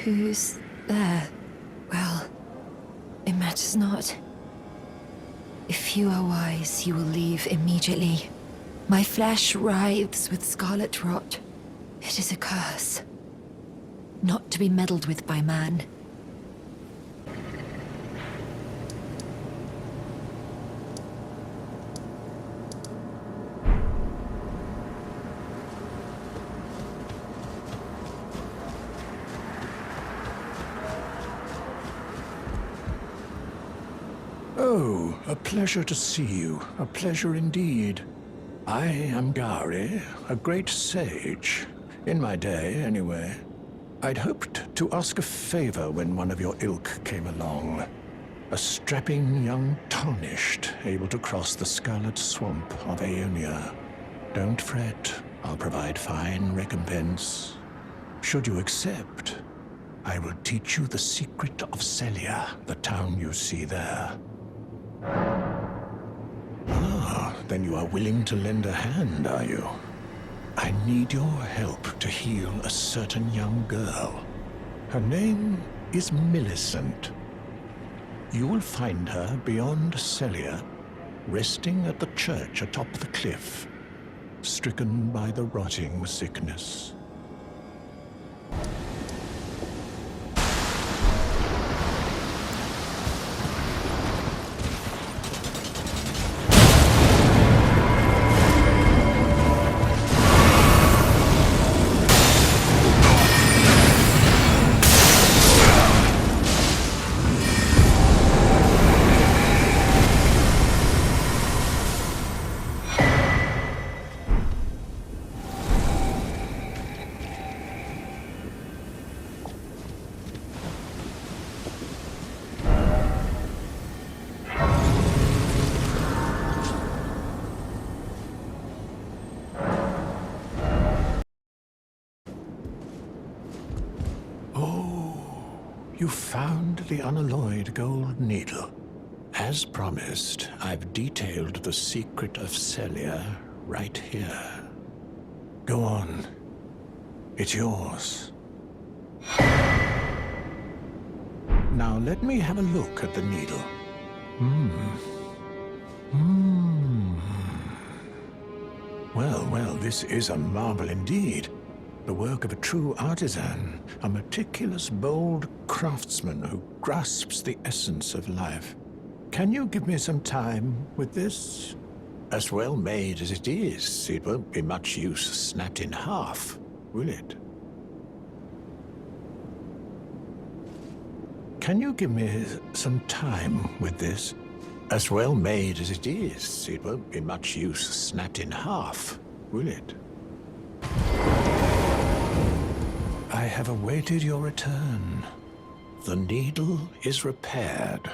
Who's there? Well, it matters not. If you are wise, you will leave immediately. My flesh writhes with scarlet rot. It is a curse. Not to be meddled with by man. Oh, a pleasure to see you. A pleasure indeed. I am Gowry, a great sage. In my day, anyway. I'd hoped to ask a favor when one of your ilk came along. A strapping young tarnished, able to cross the scarlet swamp of Aeonia. Don't fret, I'll provide fine recompense. Should you accept, I will teach you the secret of Celia, the town you see there. Ah, then you are willing to lend a hand, are you? I need your help to heal a certain young girl. Her name is Millicent. You will find her beyond Celia, resting at the church atop the cliff, stricken by the rotting sickness. You found the Unalloyed Gold Needle. As promised, I've detailed the secret of Celia right here. Go on. It's yours. Now let me have a look at the needle. Well, this is a marvel indeed. The work of a true artisan, a meticulous, bold craftsman who grasps the essence of life. Can you give me some time with this? As well made as it is, it won't be much use snapped in half, will it? Can you give me some time with this? As well made as it is, it won't be much use snapped in half, will it? I have awaited your return. The needle is repaired.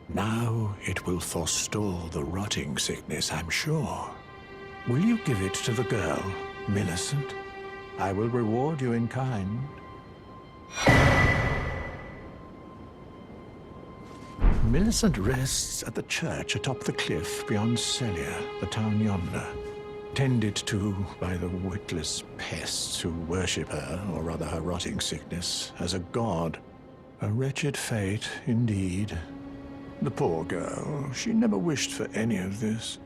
Now it will forestall the rotting sickness, I'm sure. Will you give it to the girl, Millicent? I will reward you in kind. Millicent rests at the church atop the cliff beyond Celia, the town yonder. Tended to by the witless pests who worship her, or rather her rotting sickness, as a god. A wretched fate, indeed. The poor girl, she never wished for any of this.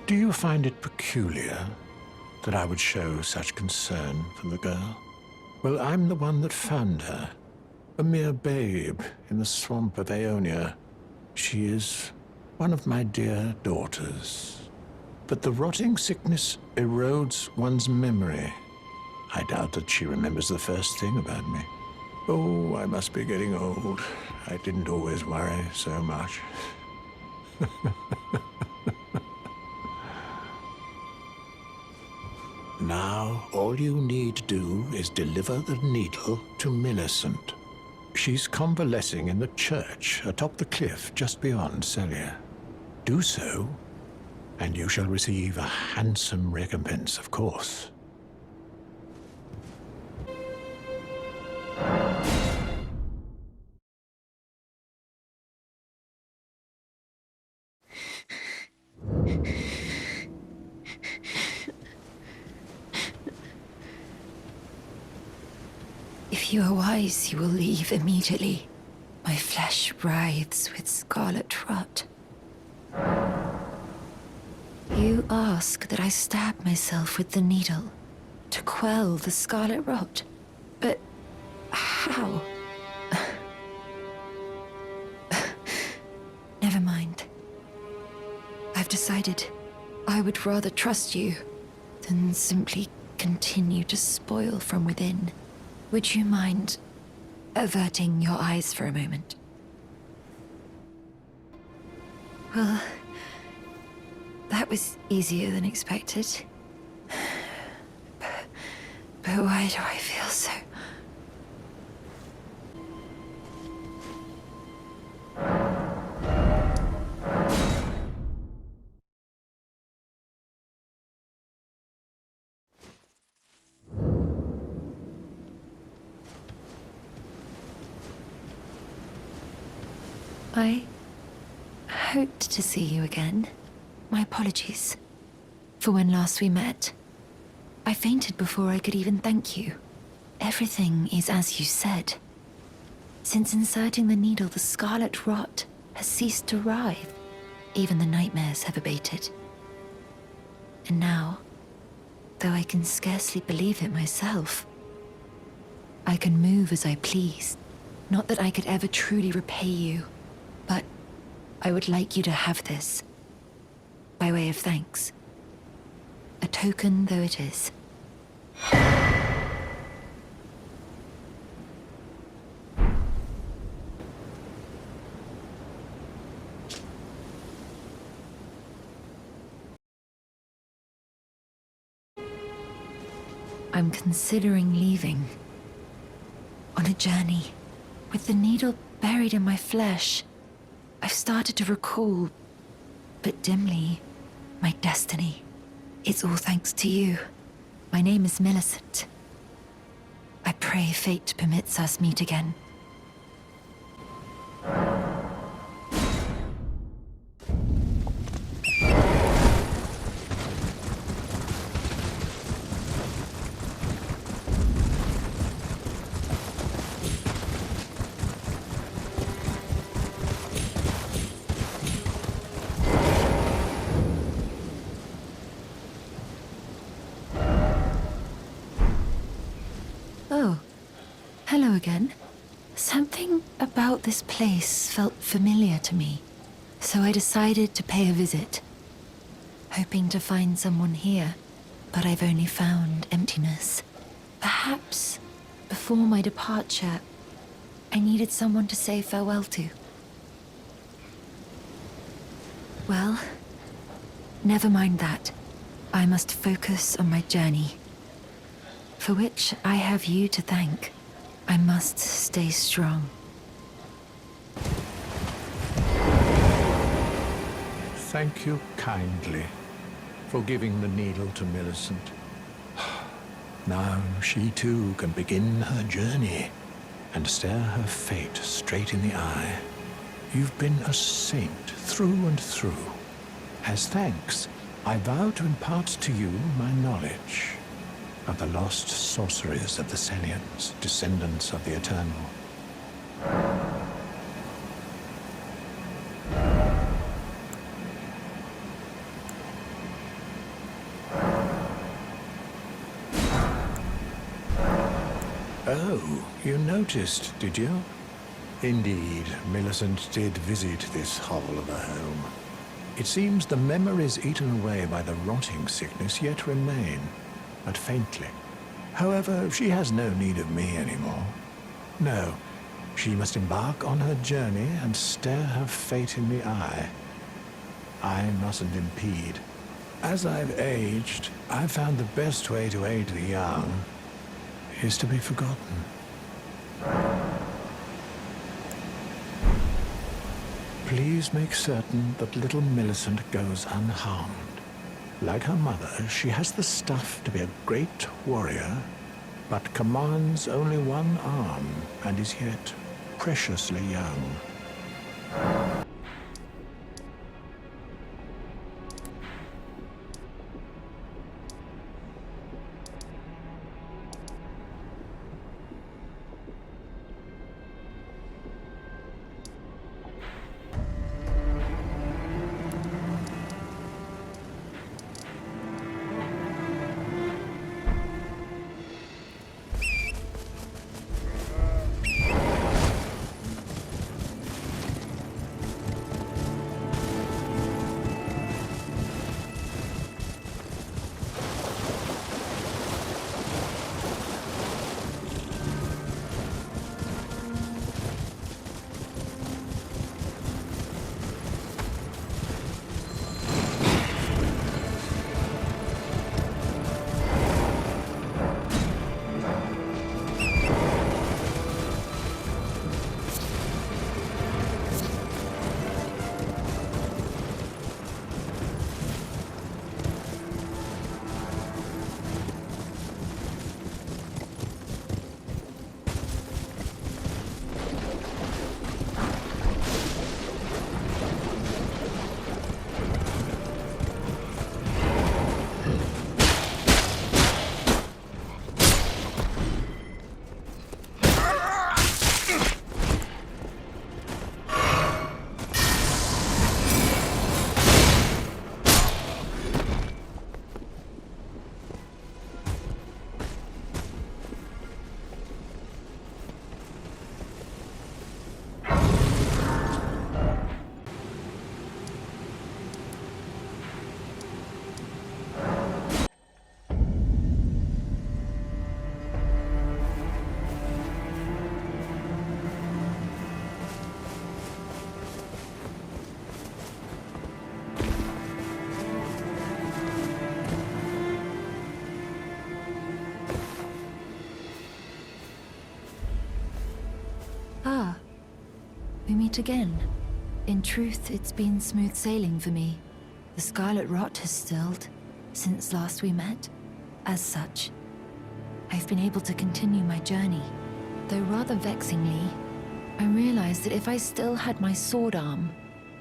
Do you find it peculiar that I would show such concern for the girl? Well, I'm the one that found her. A mere babe in the Swamp of Aeonia. She is one of my dear daughters. But the rotting sickness erodes one's memory. I doubt that she remembers the first thing about me. Oh, I must be getting old. I didn't always worry so much. Now, all you need to do is deliver the needle to Millicent. She's convalescing in the church atop the cliff just beyond Celia. Do so, and you shall receive a handsome recompense, of course. If you are wise, you will leave immediately. My flesh writhes with scarlet rot. You ask that I stab myself with the needle to quell the scarlet rot. But how? Never mind. I've decided I would rather trust you than simply continue to spoil from within. Would you mind averting your eyes for a moment? Well, that was easier than expected. But why do I feel so... I hoped to see you again. My apologies for when last we met. I fainted before I could even thank you. Everything is as you said. Since inserting the needle, the scarlet rot has ceased to writhe. Even the nightmares have abated. And now, though I can scarcely believe it myself, I can move as I please. Not that I could ever truly repay you, but I would like you to have this, by way of thanks. A token though it is. I'm considering leaving. On a journey, with the needle buried in my flesh. I've started to recall, but dimly, my destiny. It's all thanks to you. My name is Millicent. I pray fate permits us meet again. Oh, hello again. Something about this place felt familiar to me, so I decided to pay a visit, hoping to find someone here, but I've only found emptiness. Perhaps, before my departure, I needed someone to say farewell to. Well, never mind that. I must focus on my journey, for which I have you to thank. I must stay strong. Thank you kindly for giving the needle to Millicent. Now she too can begin her journey and stare her fate straight in the eye. You've been a saint through and through. As thanks, I vow to impart to you my knowledge of the lost sorceries of the Celians, descendants of the Eternal. Oh, you noticed, did you? Indeed, Millicent did visit this hovel of a home. It seems the memories eaten away by the rotting sickness yet remain, but faintly. However, she has no need of me anymore. No, she must embark on her journey and stare her fate in the eye. I mustn't impede. As I've aged, I've found the best way to aid the young is to be forgotten. Please make certain that little Millicent goes unharmed. Like her mother, she has the stuff to be a great warrior, but commands only one arm and is yet preciously young. We meet again. In truth, it's been smooth sailing for me. The scarlet rot has stilled since last we met. As such, I've been able to continue my journey. Though rather vexingly, I realized that if I still had my sword arm,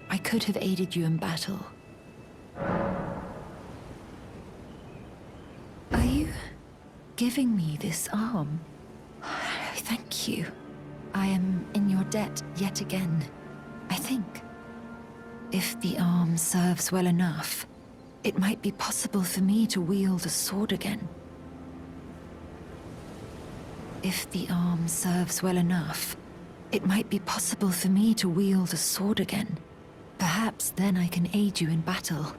I could have aided you in battle. Are you giving me this arm? Thank you. I am in your debt yet again, I think. If the arm serves well enough, it might be possible for me to wield a sword again. If the arm serves well enough, it might be possible for me to wield a sword again. Perhaps then I can aid you in battle.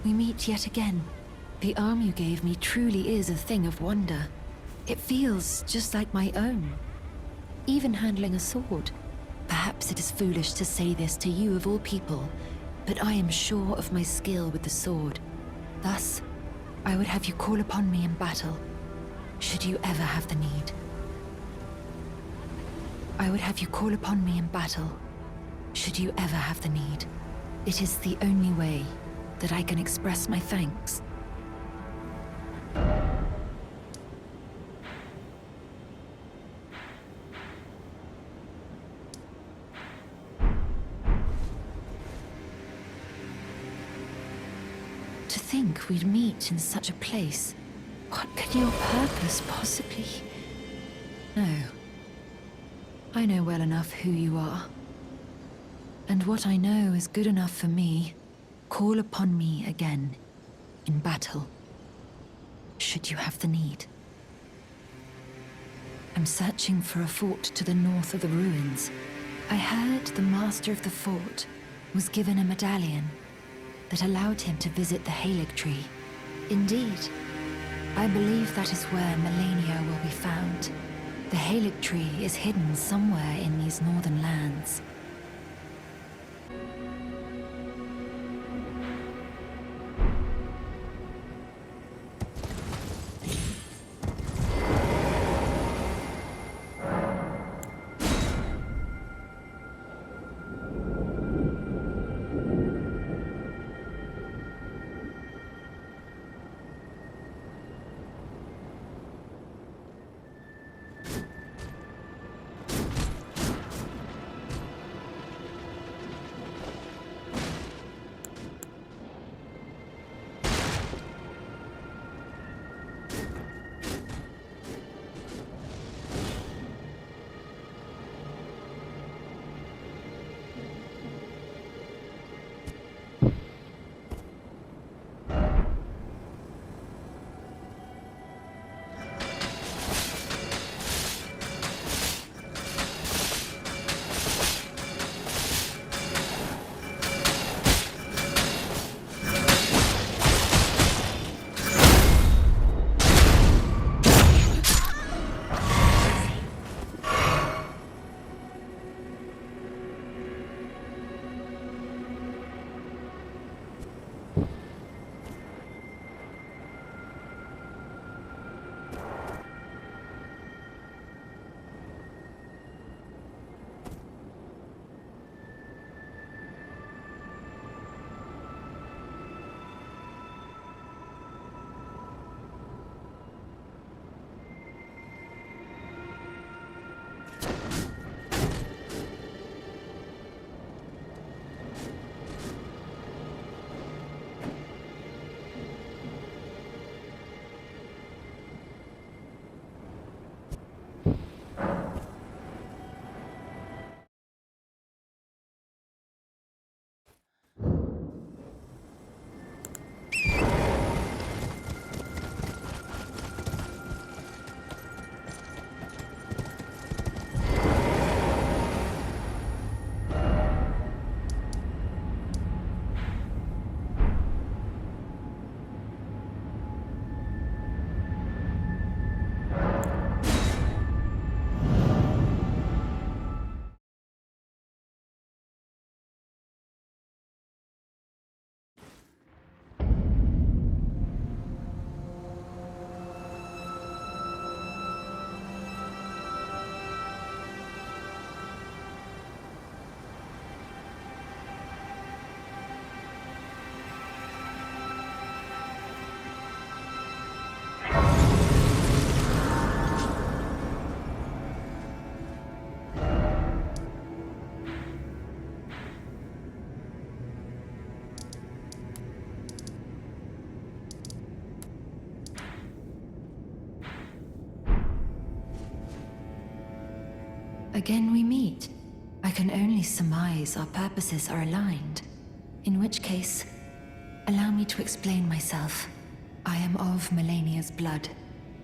We meet yet again. The arm you gave me truly is a thing of wonder. It feels just like my own. Even handling a sword. Perhaps it is foolish to say this to you of all people, but I am sure of my skill with the sword. Thus, I would have you call upon me in battle, should you ever have the need. I would have you call upon me in battle, should you ever have the need. It is the only way that I can express my thanks. To think we'd meet in such a place. What could your purpose possibly... No. I know well enough who you are. And what I know is good enough for me. Call upon me again, in battle, should you have the need. I'm searching for a fort to the north of the ruins. I heard the master of the fort was given a medallion that allowed him to visit the Haligtree. Indeed, I believe that is where Malenia will be found. The Haligtree is hidden somewhere in these northern lands. Again we meet. I can only surmise our purposes are aligned. In which case, allow me to explain myself. I am of Malenia's blood,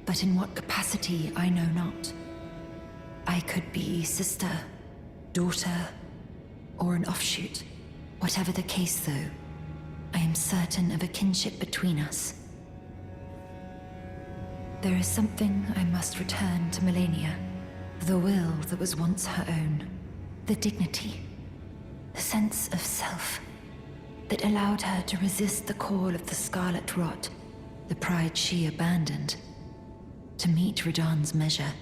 but in what capacity I know not. I could be sister, daughter, or an offshoot. Whatever the case though, I am certain of a kinship between us. There is something I must return to Malenia. The will that was once her own. The dignity. The sense of self. that allowed her to resist the call of the Scarlet Rot, the pride she abandoned, to meet Radahn's measure.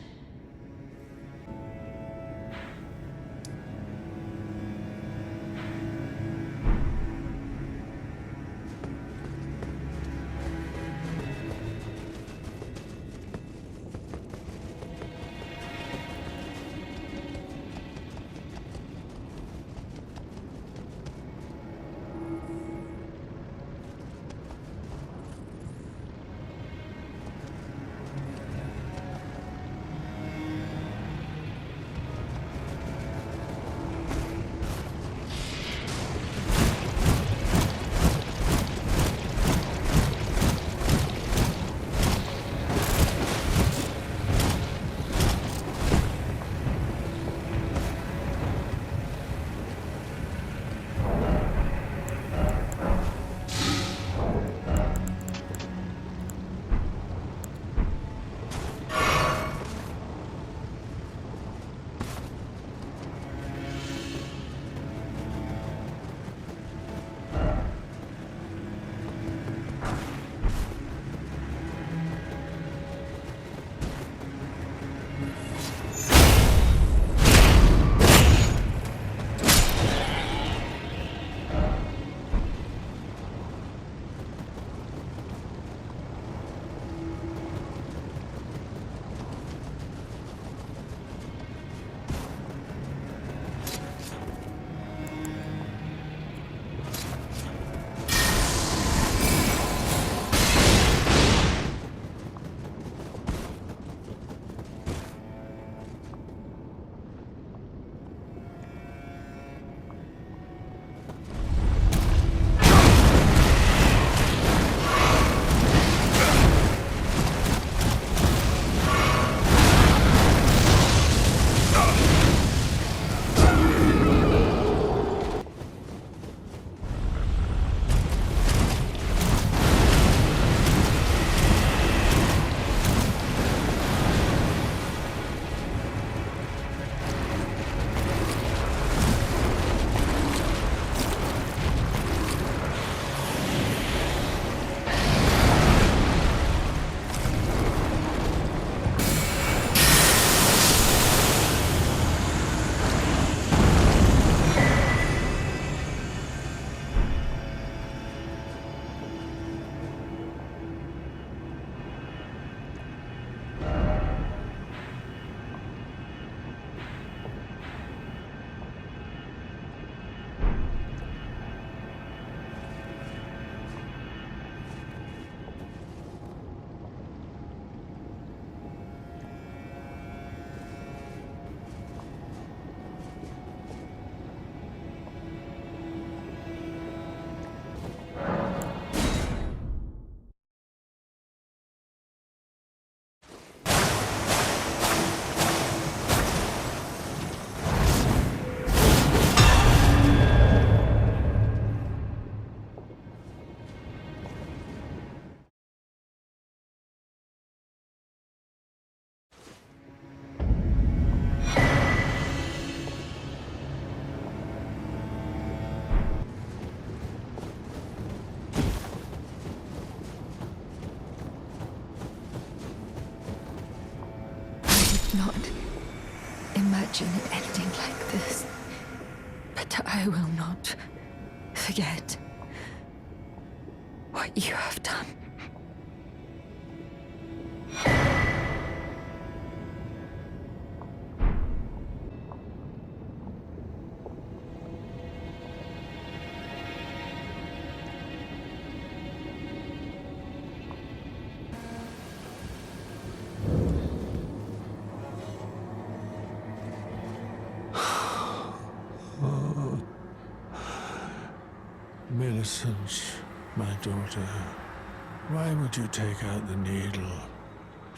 Not imagine it ending like this. But I will not forget what you have done. Millicent, my daughter, why would you take out the needle?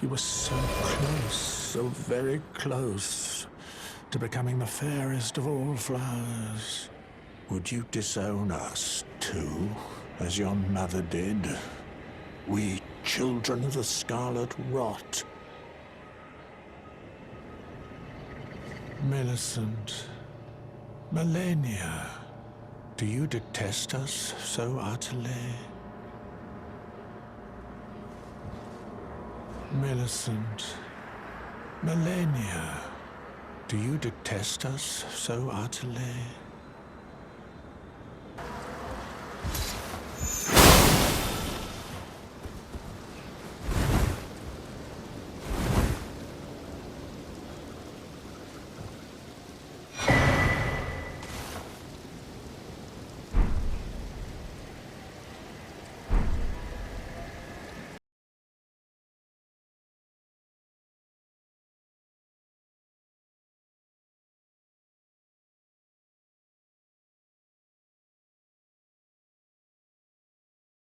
You were so close, so very close, to becoming the fairest of all flowers. Would you disown us, too, as your mother did? We, children of the Scarlet Rot. Millicent, Malenia, do you detest us so utterly? Millicent, Malenia, do you detest us so utterly?